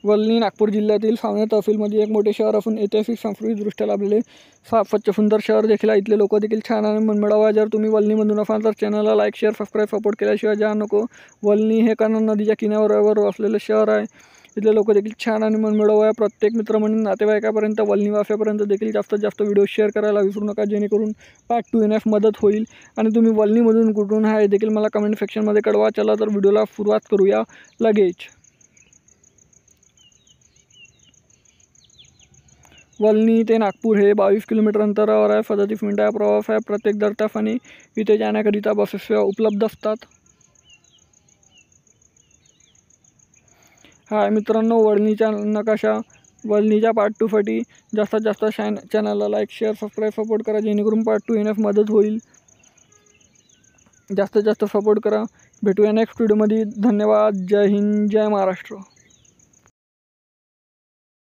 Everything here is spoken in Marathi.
वल्ली नागपूर जिल्ह्यातील सावनेर तहसीलमध्ये एक मोठे शहर असून ऐतिहासिक सांस्कृतिकदृष्ट्या लाभलेले स्वच्छ सुंदर शहर देखील आहे। इथले लोक देखील छान आणि मनमिळाऊ आहे। जर तुम्ही वल्लीमधून असाल तर चॅनलला लाईक शेअर सबस्क्राईब सपोर्ट केल्याशिवाय जा नको। वल्ली हे कन्नड नदीच्या किनाऱ्यावर वसलेले शहर आहे। इथले लोक देखील छान आणि मनमिळाऊ आहे। प्रत्येक मित्रमंडळी नातेवाईकापर्यंत वल्ली वासियापर्यंत देखील जास्तीत जास्त व्हिडिओ शेअर करायला विसरू नका, जेणेकरून पार्ट 2 येण्यास मदत होईल। आणि तुम्ही वल्लीमधून कुठून आहे देखील मला कमेंट सेक्शनमध्ये कळवा। चला तर व्हिडिओला सुरुवात करूया लगेच। वल्ली ते नागपूर हे 22 किलोमीटर अंतरावर आहे। 37 मिनिटाचा प्रवास आहे। प्रत्येक दर तासाने इथे जाण्याकरिता बसेस सेवा उपलब्ध असतात। हाय मित्रांनो, वल्लीचा नकाशा। वल्लीच्या पार्ट 2 साठी जास्तीत जास्त चॅनलला लाईक शेअर सबस्क्राईब सपोर्ट करा, जेणेकरून पार्ट 2 येण्यास मदत होईल। जास्तीत जास्त सपोर्ट करा। भेटूया नेक्स्ट व्हिडिओमध्ये। धन्यवाद। जय हिंद, जय महाराष्ट्र।